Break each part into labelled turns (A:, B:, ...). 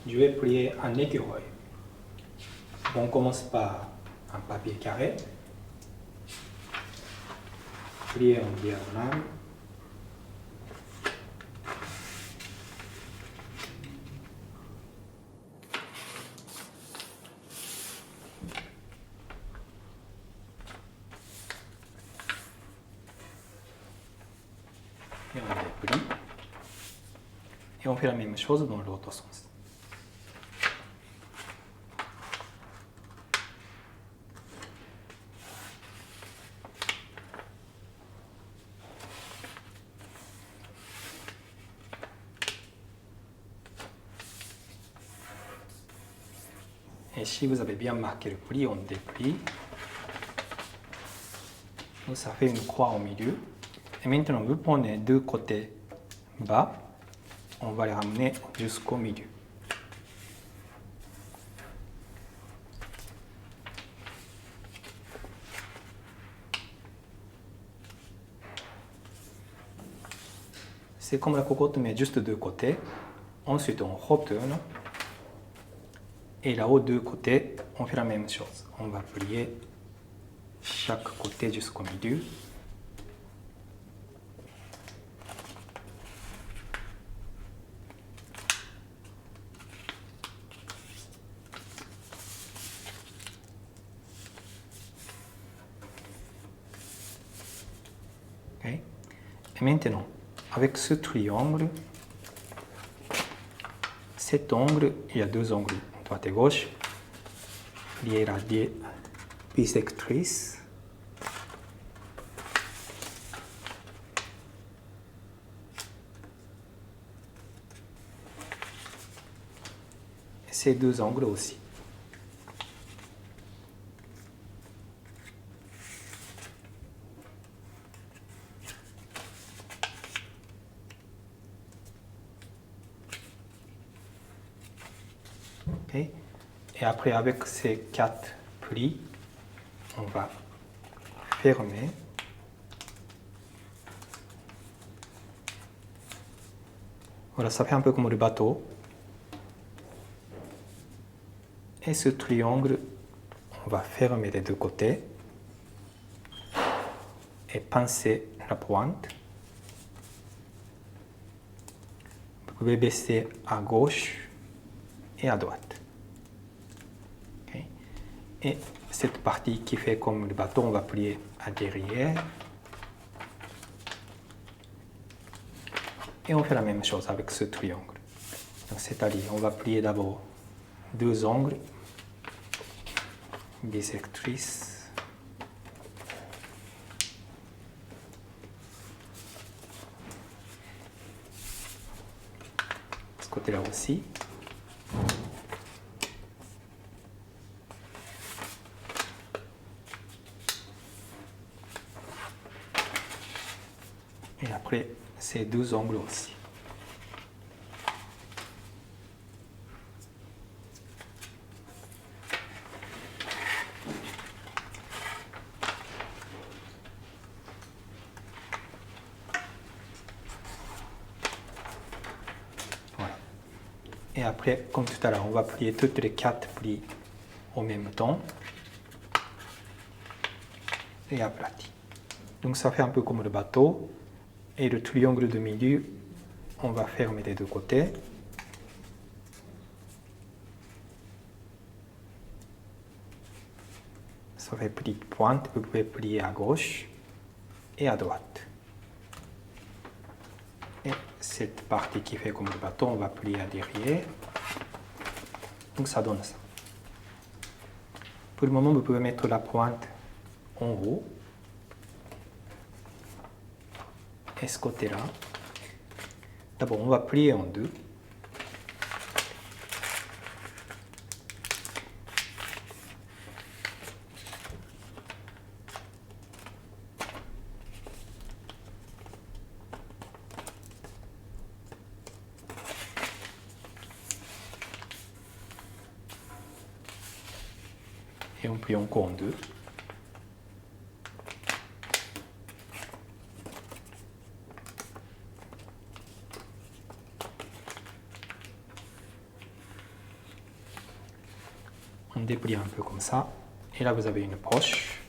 A: je vais plier un écureuil. On commence par un papier carré, plier en diagonale. Et on déplie. Et on fait la même chose dans l'autre sens. Et si vous avez bien marqué le pli, on déplie. Donc ça fait une croix au milieu. Et maintenant, vous prenez deux côtés bas, on va les ramener jusqu'au milieu. C'est comme la cocotte, mais juste deux côtés. Ensuite, on retourne. Et là-haut, deux côtés, on fait la même chose. On va plier chaque côté jusqu'au milieu. Okay. Et maintenant, avec ce triangle, cet angle, il y a deux angles, droite et gauche. Lier la bisectrice. Et ces deux angles aussi. Okay. Et après, avec ces quatre plis, on va fermer. Voilà, ça fait un peu comme le bateau. Et ce triangle, on va fermer les deux côtés et pincer la pointe. Vous pouvez baisser à gauche et à droite. Okay. Et cette partie qui fait comme le bateau, on va plier à derrière. Et on fait la même chose avec ce triangle. C'est-à-dire, on va plier d'abord deux angles bisectrices. Ce côté-là aussi. Et après, ces deux angles aussi. Voilà. Et après, comme tout à l'heure, on va plier toutes les quatre plis en même temps. Et aplati. Donc ça fait un peu comme le bateau. Et le triangle de milieu, on va fermer les deux côtés. Ça fait pli de pointe, vous pouvez plier à gauche et à droite. Et cette partie qui fait comme le bateau, on va plier à derrière. Donc ça donne ça. Pour le moment, vous pouvez mettre la pointe en haut. Et ce côté-là. D'abord, on va plier en deux. Et on plie encore en deux. On déplie un peu comme ça. Et là, vous avez une poche.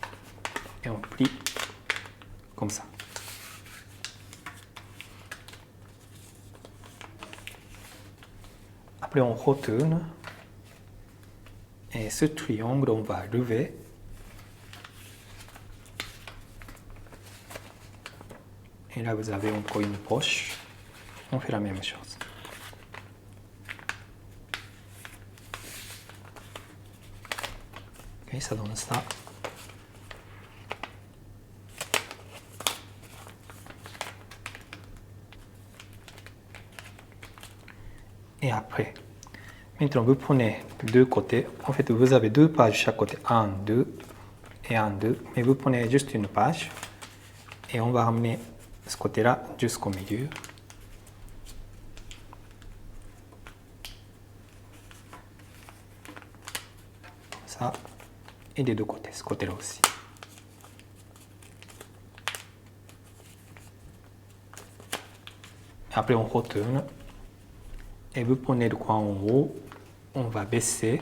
A: Et on plie comme ça. Après, on retourne. Et ce triangle, on va lever. Et là, vous avez encore une poche. On fait la même chose. Ok, ça donne ça. Et après, maintenant vous prenez deux côtés. En fait, vous avez deux pages chaque côté. 1, 2 et 1, 2. Mais vous prenez juste une page. Et on va ramener ce côté-là jusqu'au milieu. Ça. Et des deux côtés, ce côté-là aussi. Après, on retourne. Et vous prenez le coin en haut. On va baisser.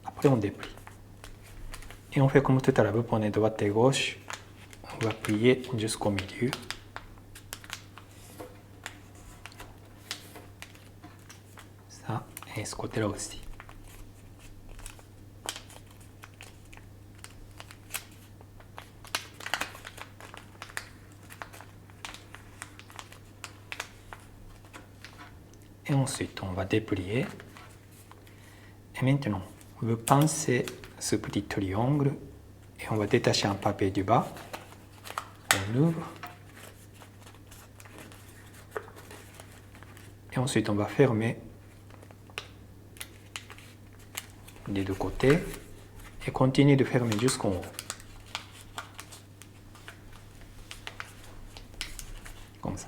A: Après, on déplie. Et on fait comme tout à l'heure. Vous prenez droite et gauche. On va plier jusqu'au milieu. Ça. Et ce côté-là aussi. Et ensuite, on va déplier. Et maintenant, vous pincez ce petit triangle et on va détacher un papier du bas. On ouvre. Et ensuite, on va fermer les deux côtés et continuer de fermer jusqu'en haut. Comme ça.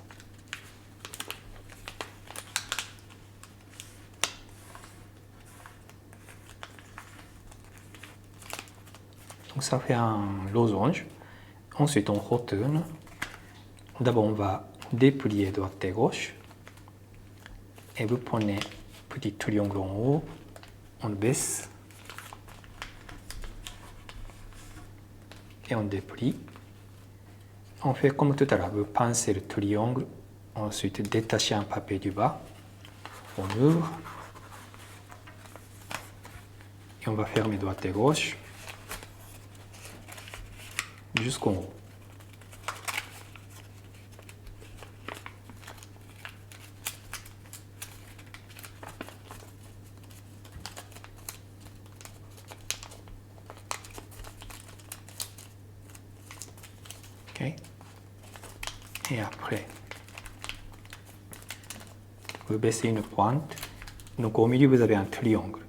A: Donc ça fait un losange. Ensuite, on retourne. D'abord, on va déplier droite et gauche. Et vous prenez petit triangle en haut. On baisse. Et on déplie. On fait comme tout à l'heure. Vous pincez le triangle. Ensuite, détachez un papier du bas. On ouvre. Et on va fermer droite et gauche. Jusqu'en haut. Okay. Et après, vous baissez une pointe. Donc au milieu, vous avez un triangle.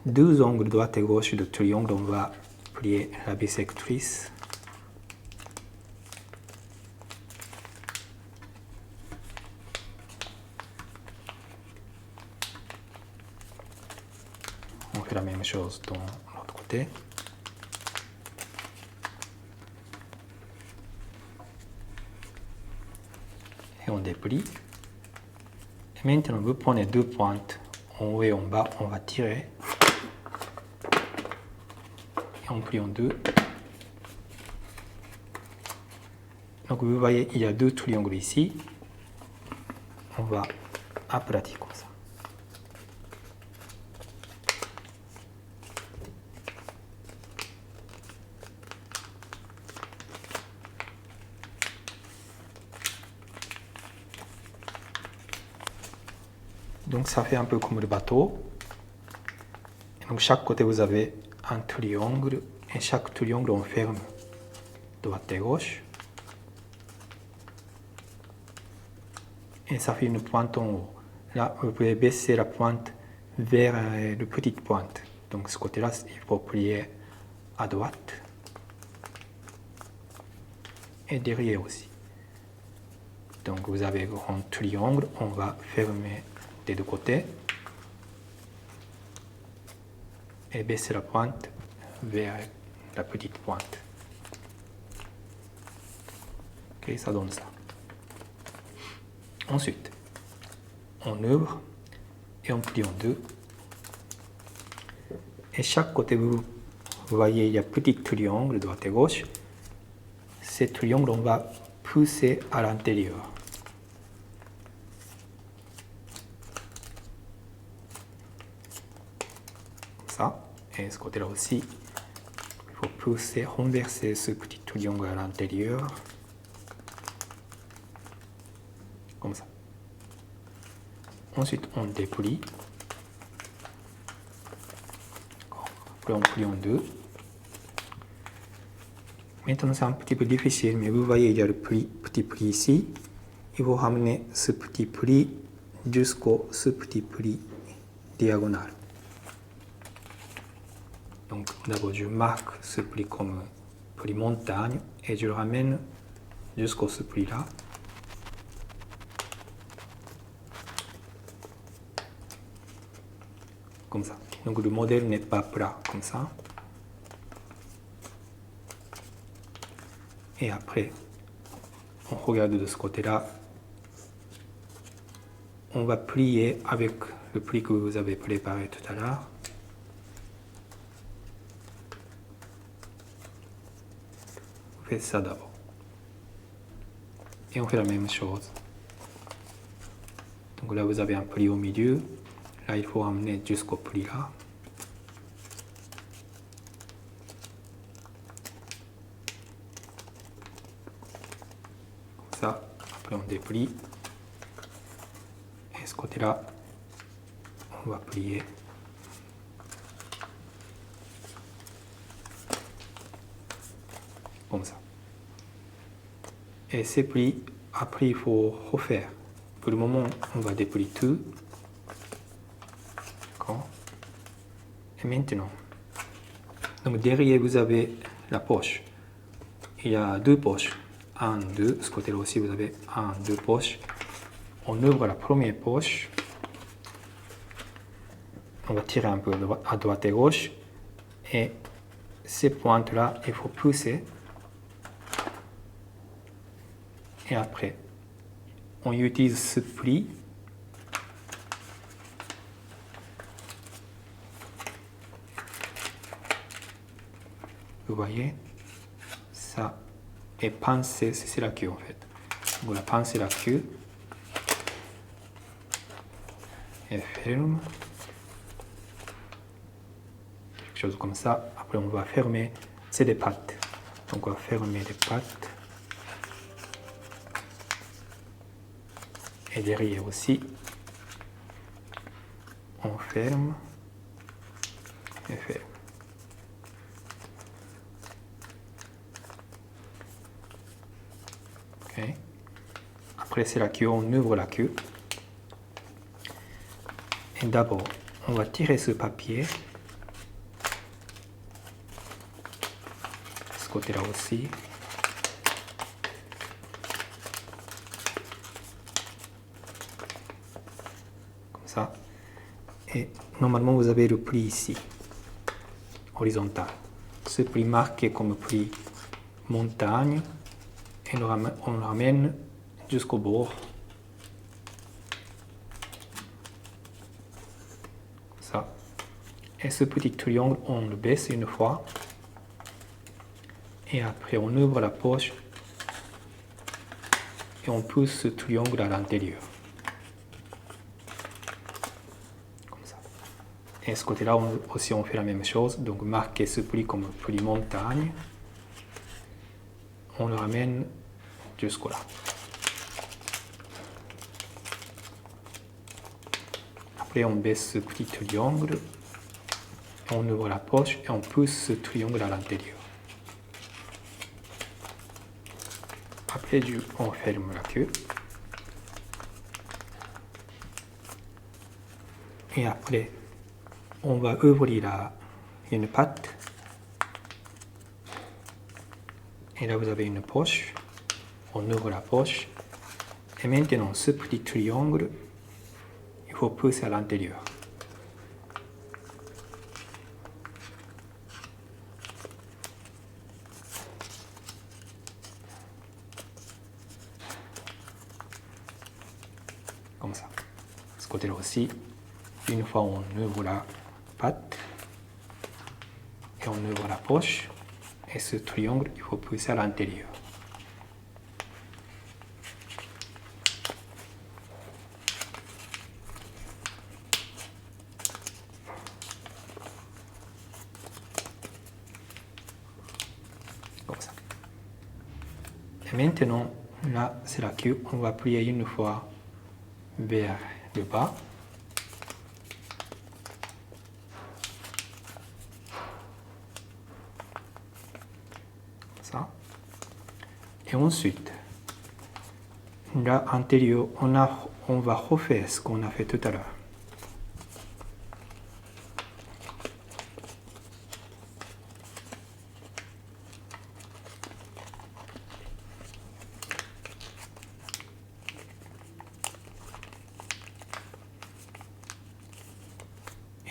A: Deux angles droite et gauche de triangle, on va plier la bisectrice. On fait la même chose de l'autre côté. Et on déplie. Et maintenant, vous prenez deux pointes en haut et en bas, on va tirer. Et on plie en deux. Donc vous voyez, il y a deux triangles ici. On va aplatir comme ça. Donc ça fait un peu comme le bateau. Donc chaque côté vous avez un triangle et chaque triangle on ferme droite et gauche. Et ça fait une pointe en haut. Là vous pouvez baisser la pointe vers la petite pointe. Donc ce côté-là il faut plier à droite. Et derrière aussi. Donc vous avez un triangle, on va fermer des deux côtés et baisser la pointe vers la petite pointe. Ok, ça donne ça. Ensuite, on ouvre et on plie en deux. Et chaque côté, vous voyez, il y a un petit triangle droite et gauche. Ces triangles, on va pousser à l'intérieur. Comme ça. Et ce côté-là aussi, il faut pousser, renverser ce petit triangle à l'intérieur. Comme ça. Ensuite, on déplie. Après, on plie en deux. Maintenant, c'est un petit peu difficile, mais vous voyez, il y a le petit pli ici. Il faut ramener ce petit pli jusqu'au ce petit pli diagonal. Donc, d'abord, je marque ce pli comme pli montagne et je le ramène jusqu'au ce pli-là. Comme ça. Donc, le modèle n'est pas plat, comme ça. Et après, on regarde de ce côté-là. On va plier avec le pli que vous avez préparé tout à l'heure. Vous faites ça d'abord. Et on fait la même chose. Donc là, vous avez un pli au milieu. Là, il faut amener jusqu'au pli là. Comme ça. Après, on déplie. Et ce côté-là, on va plier. Comme ça. Et ces plis, après, il faut refaire. Pour le moment, on va déplier tout. D'accord. Et maintenant, donc derrière, vous avez la poche. Il y a deux poches. 1, 2. Ce côté-là aussi, vous avez 1, 2 poches. On ouvre la première poche. On va tirer un peu à droite et gauche. Et ces pointes-là, il faut pousser. Et après, on utilise ce pli. Vous voyez, ça est pincer, c'est la queue en fait. On va pincer la queue. Et ferme. Quelque chose comme ça. Après, on va fermer. C'est des pattes. Donc, on va fermer les pattes. Et derrière aussi, on ferme et ferme. Okay. Après, c'est la queue, on ouvre la queue. Et d'abord, on va tirer ce papier. Ce côté-là aussi. Comme ça. Et normalement, vous avez le pli ici, horizontal. Ce pli marqué comme pli montagne. Et on le ramène jusqu'au bord. Comme ça. Et ce petit triangle, on le baisse une fois. Et après, on ouvre la poche. Et on pousse ce triangle à l'intérieur. Comme ça. Et ce côté-là aussi, on fait la même chose. Donc, marquer ce pli comme pli montagne. On le ramène jusqu'au là. Après, on baisse ce petit triangle. On ouvre la poche et on pousse ce triangle à l'intérieur. Après, on ferme la queue. Et après, on va ouvrir une patte. Et là, vous avez une poche. On ouvre la poche. Et maintenant, ce petit triangle, il faut pousser à l'intérieur. côté là aussi, une fois on ouvre la patte et on ouvre la poche, et ce triangle, il faut pousser à l'intérieur. Comme ça. Et maintenant, là, c'est la queue. On va plier une fois vers le bas. Ça. Et ensuite, là, antérieur, on va refaire ce qu'on a fait tout à l'heure.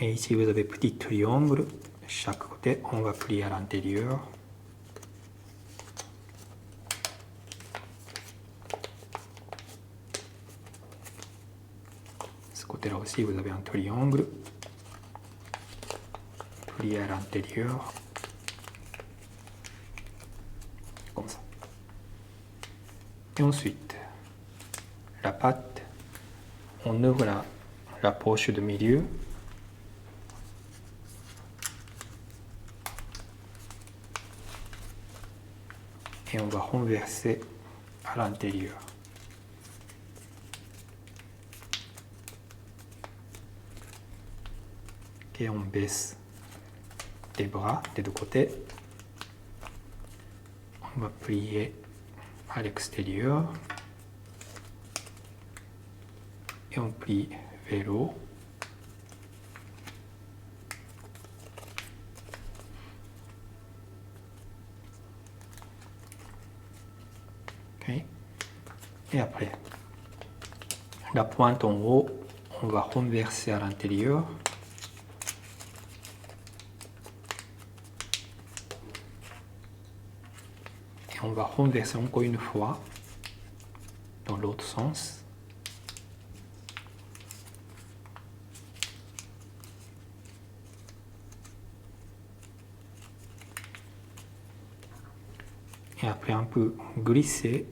A: Et ici, vous avez petit triangle. Chaque côté, on va plier à l'intérieur. Ce côté-là aussi, vous avez un triangle. Plié à l'intérieur. Comme ça. Et ensuite, la patte, on ouvre la poche de milieu. Et on va renverser à l'intérieur. Et on baisse les bras des deux côtés. On va plier à l'extérieur. Et on plie vers le haut. Okay. Et après, la pointe en haut, on va renverser à l'intérieur. Et on va renverser encore une fois dans l'autre sens. Et après, un peu glisser,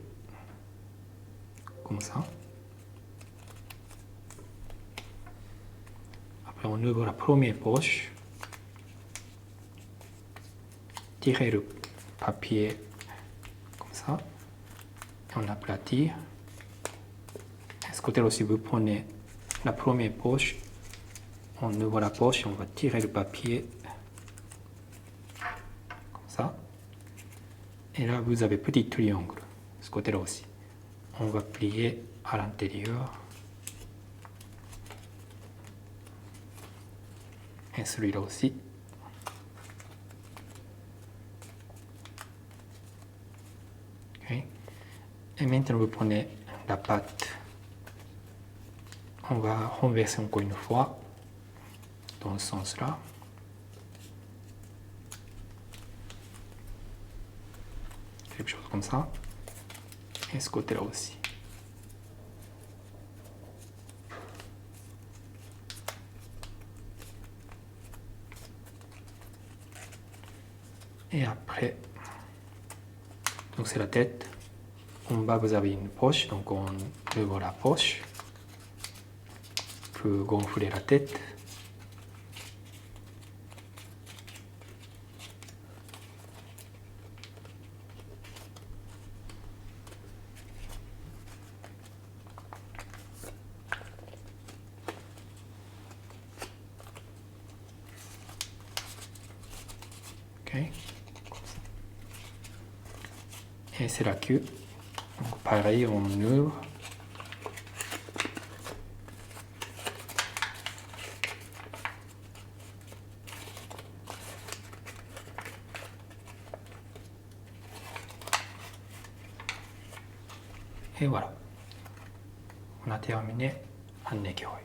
A: comme ça. Après, on ouvre la première poche. Tirer le papier, comme ça. Et on aplatit. Et ce côté-là aussi, vous prenez la première poche. On ouvre la poche et on va tirer le papier. Comme ça. Et là, vous avez petit triangle, ce côté-là aussi. On va plier à l'intérieur. Et celui-là aussi. Okay. Et maintenant, vous prenez la pâte. On va renverser encore une fois dans ce sens-là. Quelque chose comme ça. Et ce côté-là aussi. Et après, donc c'est la tête. En bas, vous avez une poche, donc on ouvre la poche. On peut gonfler la tête. Okay. Et c'est la queue. Donc pareil, on ouvre. Et voilà. On a terminé un écureuil.